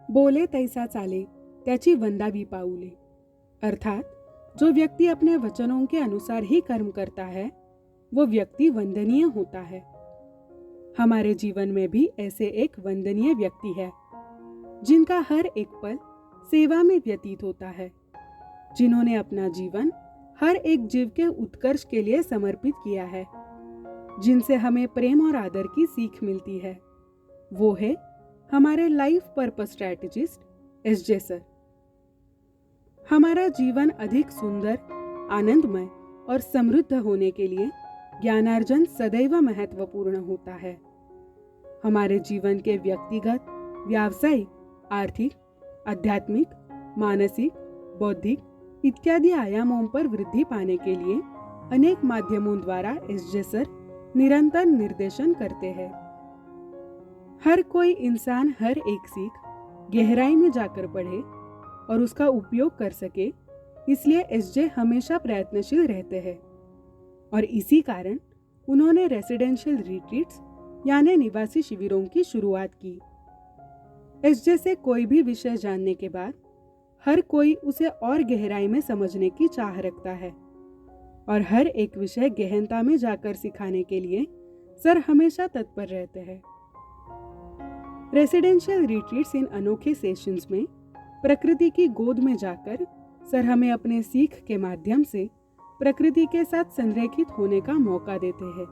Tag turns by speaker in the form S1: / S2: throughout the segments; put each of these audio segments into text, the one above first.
S1: बोले तैसा चाले त्याची वंदावी पाऊले। अर्थात जो व्यक्ति अपने वचनों के अनुसार ही कर्म करता है वो व्यक्ति वंदनीय होता है। हमारे जीवन में भी ऐसे एक वंदनीय व्यक्ति है जिनका हर एक पल सेवा में व्यतीत होता है, जिन्होंने अपना जीवन हर एक जीव के उत्कर्ष के लिए समर्पित किया है, जिनसे हमें प्रेम और आदर की सीख मिलती है। वो है हमारे life purpose strategist SJ sir. हमारा जीवन अधिक सुंदर, आनंदमय और समृद्ध होने के लिए ज्ञानार्जन सदैव महत्वपूर्ण होता है। हमारे जीवन के व्यक्तिगत, व्यावसायिक, आर्थिक, आध्यात्मिक, मानसिक, बौद्धिक इत्यादि आयामों पर वृद्धि पाने के लिए अनेक माध्यमों द्वारा एसजे सर निरंतर निर्देशन करते हैं। हर कोई इंसान हर एक सीख गहराई में जाकर पढ़े और उसका उपयोग कर सके, इसलिए एसजे हमेशा प्रयत्नशील रहते हैं और इसी कारण उन्होंने रेसिडेंशियल रिट्रीट्स यानी निवासी शिविरों की शुरुआत की। एसजे से कोई भी विषय जानने के बाद हर कोई उसे और गहराई में समझने की चाह रखता है और हर एक विषय गहनता में जाकर सिखाने के लिए सर हमेशा तत्पर रहते हैं। रेसिडेंशियल रिट्रीट्स इन अनोखे सेशंस में प्रकृति की गोद में जाकर सर हमें अपने सीख के माध्यम से प्रकृति के साथ संरेखित होने का मौका देते हैं।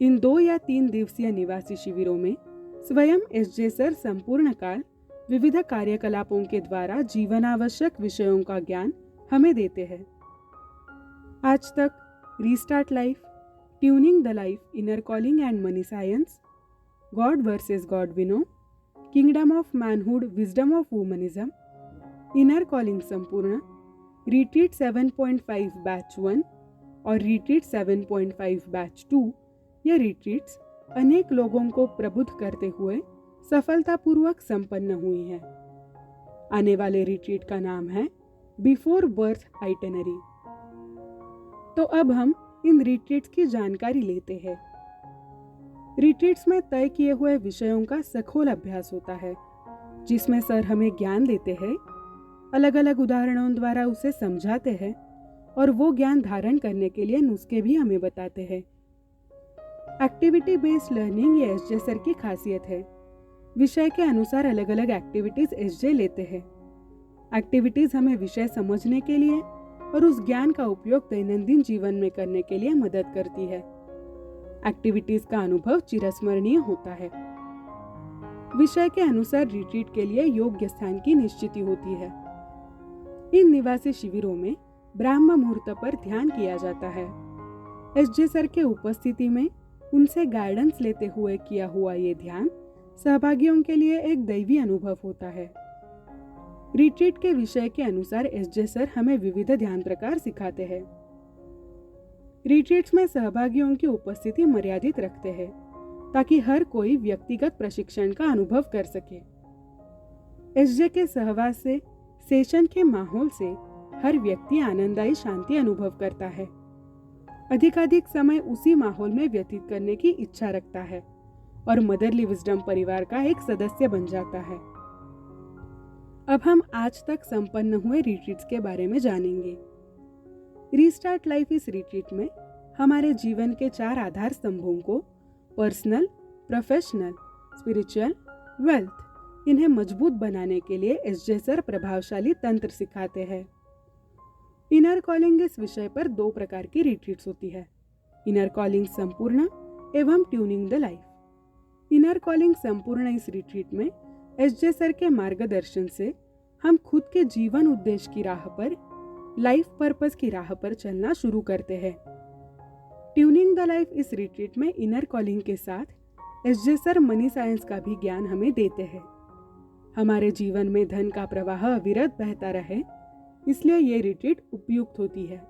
S1: इन 2 या 3 दिवसीय निवासी शिविरों में स्वयं एसजे सर संपूर्ण काल विविध कार्यकलापों के द्वारा जीवनावश्यक विषयों का ज्ञान हमें देते हैं। आज तक restart life, tuning the life, inner calling and money science, God versus God विनो, kingdom of manhood, wisdom of womanism, inner calling संपूर्ण, रिट्रीट 7.5 बैच 1 और रिट्रीट 7.5 बैच 2 ये रिट्रीट्स अनेक लोगों को प्रबुद्ध करते हुए सफलतापूर्वक संपन्न हुई है। आने वाले रिट्रीट का नाम है बिफोर बर्थ आइटनरी। तो अब हम इन रिट्रीट्स की जानकारी लेते हैं। रिट्रीट्स में तय किए हुए विषयों का सखोल अभ्यास होता है, जिसमें सर हमें ज्ञान देते हैं, अलग अलग उदाहरणों द्वारा उसे समझाते हैं और वो ज्ञान धारण करने के लिए नुस्खे भी हमें बताते हैं। एक्टिविटी बेस्ड लर्निंग ये एसजे सर की खासियत है। विषय के अनुसार अलग अलग एक्टिविटीज एसजे लेते हैं। एक्टिविटीज हमें विषय समझने के लिए और उस ज्ञान का उपयोग दैनंदिन जीवन में करने के लिए मदद करती है। एक्टिविटीज का अनुभव चिरस्मरणीय होता है। विषय के अनुसार रिट्रीट के लिए योग्य स्थान की निश्चिति होती है। इन निवासी शिविरों में ब्राह्म मुहूर्त पर ध्यान किया जाता है। एसजे सर के उपस्थिति में उनसे गाइडेंस लेते हुए किया हुआ ये ध्यान सहभागियों के लिए एक दैवी अनुभव होता है। रिट्रीट के विषय के अनुसार एसजे सर हमें विविध ध्यान प्रकार सिखाते हैं। रिट्रीट्स में सहभागियों की उपस्थिति मर्यादित रखते हैं ताकि हर कोई व्यक्तिगत प्रशिक्षण का अनुभव कर सके। एसजे के सहवास से, सेशन के माहौल से हर व्यक्ति आनंददायी शांति अनुभव करता है, अधिकाधिक समय उसी माहौल में व्यतीत करने की इच्छा रखता है और मदरली विजडम परिवार का एक सदस्य बन जाता है। अब हम आज तक संपन्न हुए रिट्रीट्स के बारे में जानेंगे। रीस्टार्ट लाइफ इस रिट्रीट में हमारे जीवन के 4 आधार स्तंभों को पर्सनल, प्रोफेशनल, स्पिरिचुअल, वेल्थ इन्हें मजबूत बनाने के लिए एसजे सर प्रभावशाली तंत्र सिखाते हैं। इनर कॉलिंग इस विषय पर 2 प्रकार की रिट्रीट्स होती है, इनर कॉलिंग संपूर्ण एवं tuning the life. Inner calling संपूर्ण इस रिट्रीट में एसजे सर के मार्गदर्शन से हम खुद के जीवन उद्देश्य की राह पर, लाइफ पर्पस की राह पर चलना शुरू करते हैं। ट्यूनिंग द लाइफ इस रिट्रीट में इनर कॉलिंग के साथ एसजे सर मनी साइंस का भी ज्ञान हमें देते हैं। हमारे जीवन में धन का प्रवाह अविरत बहता रहे, इसलिए ये रिट्रीट उपयुक्त होती है।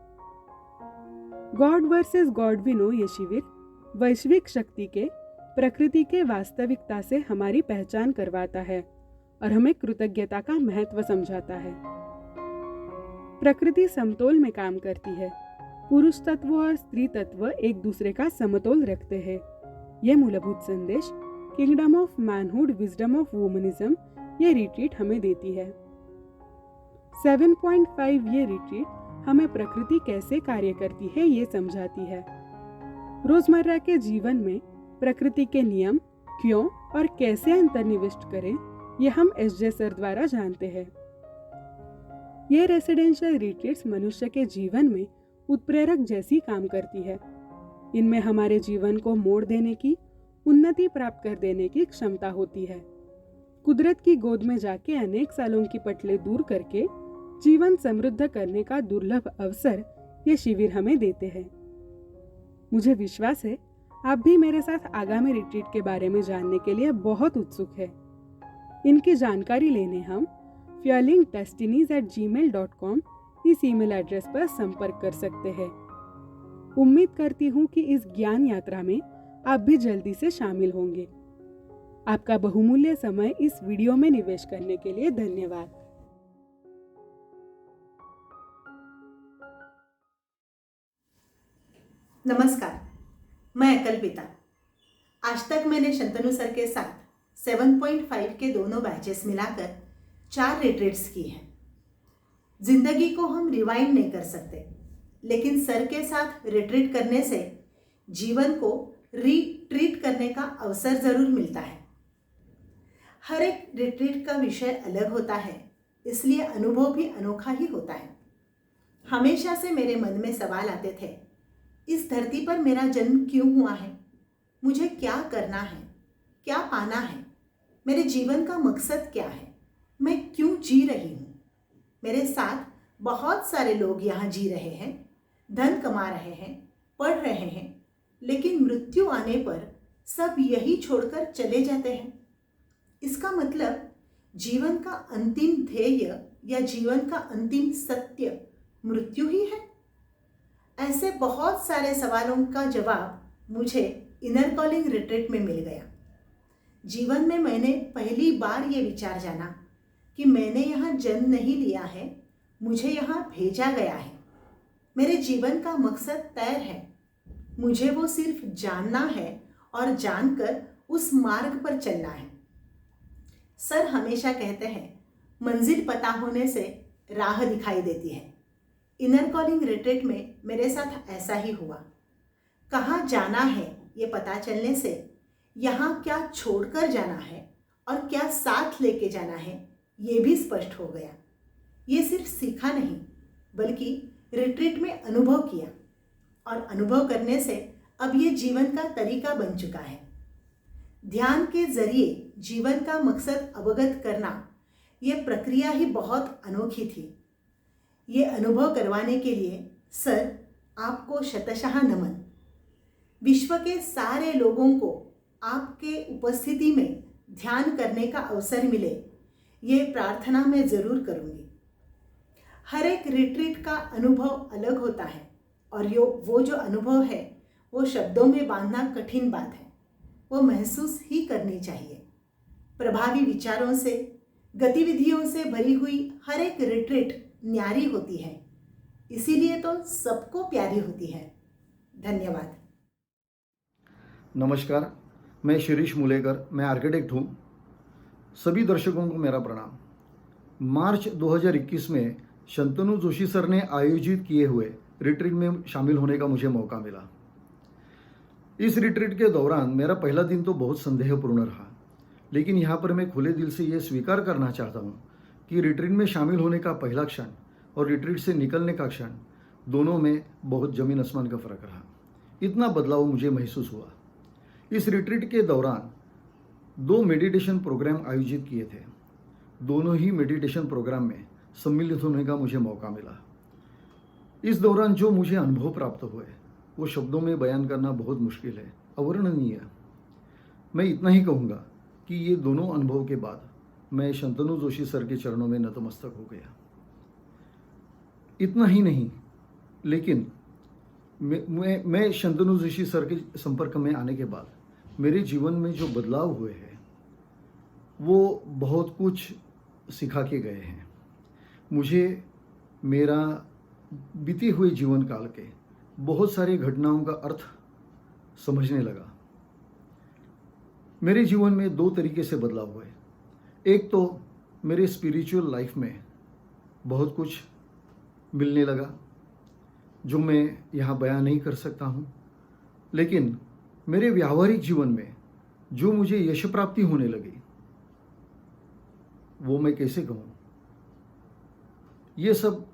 S1: गॉड वर्सेस गॉड विनो ये शिविर वैश्विक शक्ति के, प्रकृति के वास्तविकता से हमारी पहचान करवाता है और हमें कृतज्ञता का महत्व समझाता है। प्रकृति समतोल में काम करती है। पुरुष तत्व और स्त्री तत्व एक दूसरे का समतोल रखते हैं। यह मूलभूत संदेश kingdom of manhood, wisdom of womanism ये रिट्रीट हमें देती है। 7.5 ये रिट्रीट हमें प्रकृति कैसे कार्य करती है ये समझाती है। रोजमर्रा के जीवन में प्रकृति के नियम क्यों और कैसे अंतर्निविष्ट करें ये हम एसजे सर द्वारा जानते हैं। ये रेसिडेंशियल रिट्रीट्स मनुष्य के जीवन में उत्प्रेरक जैसी काम करती है। इनमें हमारे जीवन को मोड़ देने की, उन्नति प्राप्त कर देने की क्षमता होती है। कुदरत की गोद में जाके अनेक सालों की पटले दूर करके जीवन समृद्ध करने का दुर्लभ अवसर ये शिविर हमें देते हैं। मुझे विश्वास है आप भी मेरे साथ आगामी रिट्रीट के बारे में जानने के लिए बहुत उत्सुक है। इनकी जानकारी लेने हम fuelingdestinies@gmail.com इस ईमेल एड्रेस पर संपर्क कर सकते हैं। उम्मीद करती हूँ कि इस ज्ञान यात्रा में आप भी जल्दी से शामिल होंगे। आपका बहुमूल्य समय इस वीडियो में निवेश करने के लिए धन्यवाद।
S2: नमस्कार, मैं कल्पिता। आज तक मैंने शंतनु सर के साथ 7.5 के दोनों बैचेस मिलाकर 4 रिट्रीट्स की हैं। जिंदगी को हम रिवाइंड नहीं कर सकते, लेकिन सर के साथ रिट्रीट करने से जीवन को रीट्रीट करने का अवसर जरूर मिलता है। हर एक रिट्रीट का विषय अलग होता है, इसलिए अनुभव भी अनोखा ही होता है। हमेशा से मेरे मन में सवाल आते थे, इस धरती पर मेरा जन्म क्यों हुआ है, मुझे क्या करना है, क्या पाना है, मेरे जीवन का मकसद क्या है, मैं क्यों जी रही हूँ। मेरे साथ बहुत सारे लोग यहाँ जी रहे हैं, धन कमा रहे हैं, पढ़ रहे हैं, लेकिन मृत्यु आने पर सब यही छोड़कर चले जाते हैं। इसका मतलब जीवन का अंतिम ध्येय या जीवन का अंतिम सत्य मृत्यु ही है। ऐसे बहुत सारे सवालों का जवाब मुझे इनर कॉलिंग रिट्रीट में मिल गया। जीवन में मैंने पहली बार ये विचार जाना कि मैंने यहाँ जन्म नहीं लिया है, मुझे यहाँ भेजा गया है। मेरे जीवन का मकसद तय है, मुझे वो सिर्फ जानना है और जानकर उस मार्ग पर चलना है। सर हमेशा कहते हैं, मंजिल पता होने से राह दिखाई देती है। इनर कॉलिंग रिट्रीट में मेरे साथ ऐसा ही हुआ। कहाँ जाना है ये पता चलने से यहाँ क्या छोड़कर जाना है और क्या साथ लेके जाना है ये भी स्पष्ट हो गया। ये सिर्फ सीखा नहीं, बल्कि रिट्रीट में अनुभव किया, और अनुभव करने से अब ये जीवन का तरीका बन चुका है। ध्यान के जरिए जीवन का मकसद अवगत करना, ये प्रक्रिया ही बहुत अनोखी थी। ये अनुभव करवाने के लिए सर आपको शतशः नमन। विश्व के सारे लोगों को आपके उपस्थिति में ध्यान करने का अवसर मिले, ये प्रार्थना मैं जरूर करूँगी। हर एक रिट्रीट का अनुभव अलग होता है, और वो जो अनुभव है वो शब्दों में बांधना कठिन बात है, वो महसूस ही करनी चाहिए। प्रभावी विचारों से, गतिविधियों से भरी हुई हर एक रिट्रीट न्यारी होती है, इसीलिए तो सबको प्यारी होती है। धन्यवाद।
S3: नमस्कार, मैं शिरीष मुलेकर, मैं आर्किटेक्ट हूँ। सभी दर्शकों को मेरा प्रणाम। मार्च 2021 में शंतनु जोशी सर ने आयोजित किए हुए रिट्रीट में शामिल होने का मुझे मौका मिला। इस रिट्रीट के दौरान मेरा पहला दिन तो बहुत संदेहपूर्ण रहा, लेकिन यहाँ पर मैं खुले दिल से ये स्वीकार करना चाहता हूँ कि रिट्रीट में शामिल होने का पहला क्षण और रिट्रीट से निकलने का क्षण, दोनों में बहुत ज़मीन आसमान का फ़र्क रहा। इतना बदलाव मुझे महसूस हुआ। इस रिट्रीट के दौरान 2 मेडिटेशन प्रोग्राम आयोजित किए थे। दोनों ही मेडिटेशन प्रोग्राम में सम्मिलित होने का मुझे मौका मिला। इस दौरान जो मुझे अनुभव प्राप्त हुए वो शब्दों में बयान करना बहुत मुश्किल है, अवर्णनीय। मैं इतना ही कहूँगा कि ये दोनों अनुभव के बाद मैं शंतनु जोशी सर के चरणों में नतमस्तक हो गया। इतना ही नहीं, लेकिन मैं शंतनु जोशी सर के संपर्क में आने के बाद मेरे जीवन में जो बदलाव हुए हैं वो बहुत कुछ सिखा के गए हैं। मुझे मेरा बीते हुए जीवन काल के बहुत सारी घटनाओं का अर्थ समझने लगा। मेरे जीवन में 2 तरीके से बदलाव हुए। एक तो मेरे स्पिरिचुअल लाइफ में बहुत कुछ मिलने लगा जो मैं यहाँ बयां नहीं कर सकता हूँ, लेकिन मेरे व्यावहारिक जीवन में जो मुझे यश प्राप्ति होने लगी वो मैं कैसे कहूँ। ये सब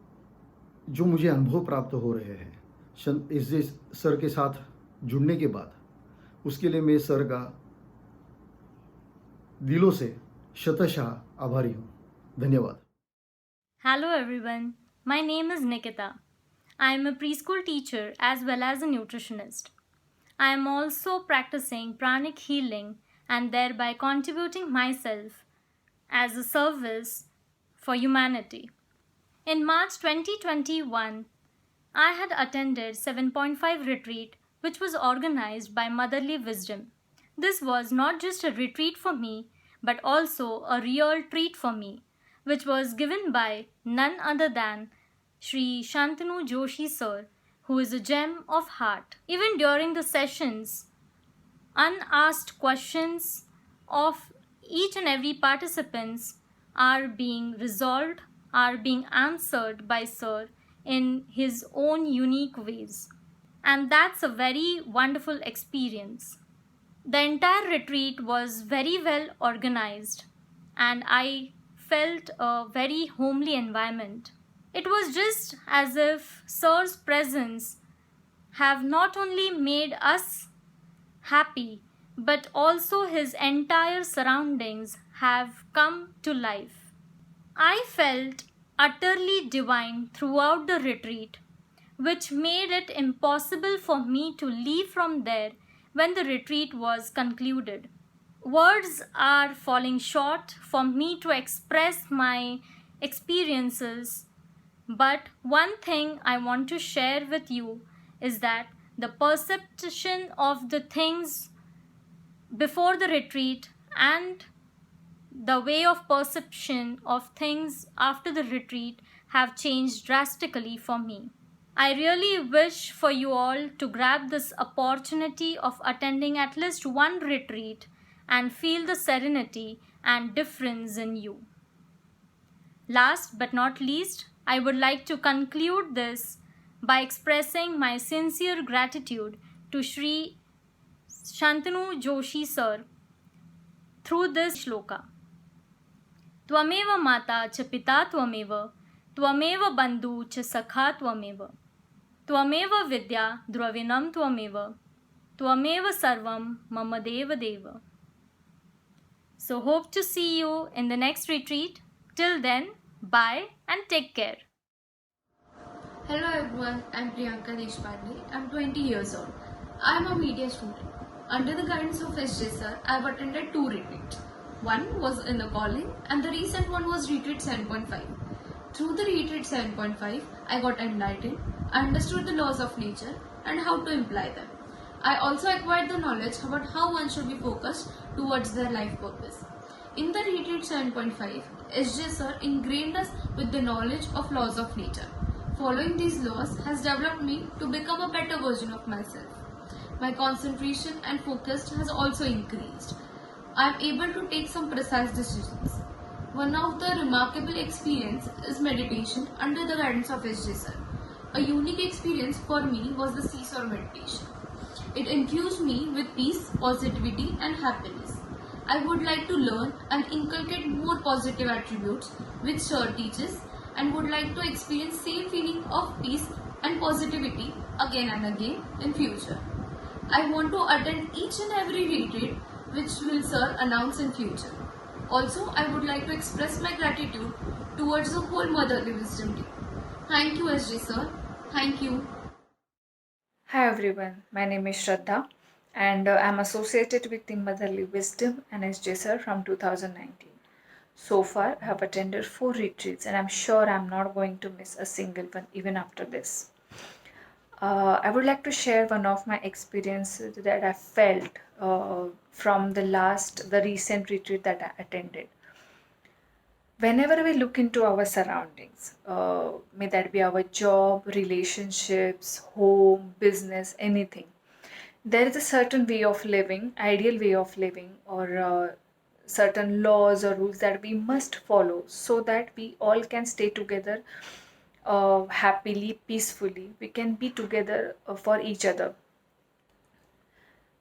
S3: जो मुझे अनुभव प्राप्त हो रहे हैं एस जे सर के साथ जुड़ने के बाद, उसके लिए मैं सर का दिलों से शतशः आभारी हूँ। धन्यवाद।
S4: Hello everyone, my name is Nikita. I am a preschool teacher as well as a nutritionist. I am also practicing pranic healing and thereby contributing myself as a service for humanity. In March 2021, I had attended 7.5 retreat which was organized by Motherly Wisdom. This was not just a retreat for me but also a real treat for me, which was given by none other than Sri Shantanu Joshi sir, who is a gem of heart. Even during the sessions, unasked questions of each and every participants are being resolved, are being answered by sir in his own unique ways. And that's a very wonderful experience. The entire retreat was very well organized and I felt a very homely environment. It was just as if Sir's presence have not only made us happy but also his entire surroundings have come to life. I felt utterly divine throughout the retreat, which made it impossible for me to leave from there when the retreat was concluded. Words are falling short for me to express my experiences, but one thing I want to share with you is that the perception of the things before the retreat and the way of perception of things after the retreat have changed drastically for me. I really wish for you all to grab this opportunity of attending at least one retreat and feel the serenity and difference in you. Last but not least, I would like to conclude this by expressing my sincere gratitude to Sri Shantanu Joshi sir through this shloka. Tvameva mata cha pita tvameva, tvameva bandhu cha sakha tvameva, tvameva vidya dravinam tvameva, tvameva sarvam mama deva deva. So hope to see you in the next retreat. Till then, bye and take care.
S5: Hello everyone, I'm Priyanka Deshpande. I'm 20 years old. I'm a media student. Under the guidance of SJ sir, I've attended 2 retreats. One was in the calling and the recent one was retreat 7.5. Through the retreat 7.5, I got enlightened, I understood the laws of nature and how to imply them. I also acquired the knowledge about how one should be focused towards their life purpose. In the retreat 7.5, SJ sir ingrained us with the knowledge of laws of nature. Following these laws has developed me to become a better version of myself. My concentration and focus has also increased. I am able to take some precise decisions. One of the remarkable experience is meditation under the guidance of SJ sir. A unique experience for me was the seesaw meditation. It infused me with peace, positivity and happiness. I would like to learn and inculcate more positive attributes which sir teaches and would like to experience same feeling of peace and positivity again and again in future. I want to attend each and every retreat which will sir announce in future. Also, I would like to express my gratitude towards the whole Motherly Wisdom team. Thank you SJ sir. Thank you.
S6: Hi everyone, my name is Shraddha and I'm associated with the Motherly Wisdom and SJ sir from 2019. So far, I have attended 4 retreats and I'm sure I'm not going to miss a single one even after this. I would like to share one of my experiences that I felt from the recent retreat that I attended. Whenever we look into our surroundings, may that be our job, relationships, home, business, anything, there is a certain way of living, ideal way of living, or certain laws or rules that we must follow so that we all can stay together happily, peacefully. We can be together for each other.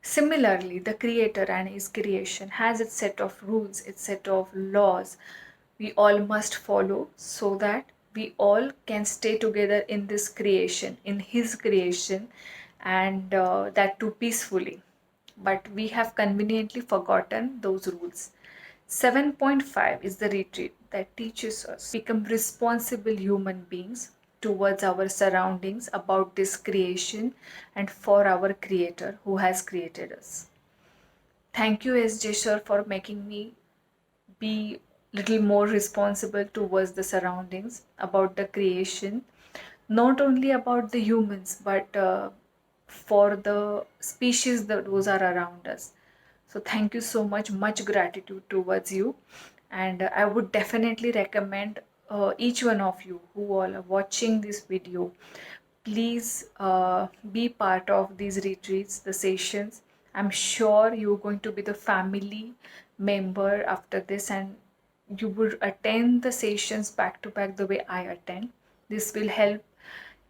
S6: Similarly, the creator and his creation has its set of rules, its set of laws we all must follow so that we all can stay together in this creation, in his creation, and that too peacefully. But we have conveniently forgotten those rules. 7.5 is the retreat that teaches us to become responsible human beings towards our surroundings, about this creation, and for our creator who has created us. Thank you, SJ sir, for making me be little more responsible towards the surroundings, about the creation, not only about the humans but for the species that those are around us. So thank you so much gratitude towards you, and I would definitely recommend each one of you who all are watching this video, please be part of these retreats, the sessions. I'm sure you're going to be the family member after this, and you would attend the sessions back to back the way I attend. This will help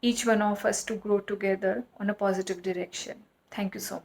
S6: each one of us to grow together on a positive direction. Thank you so much.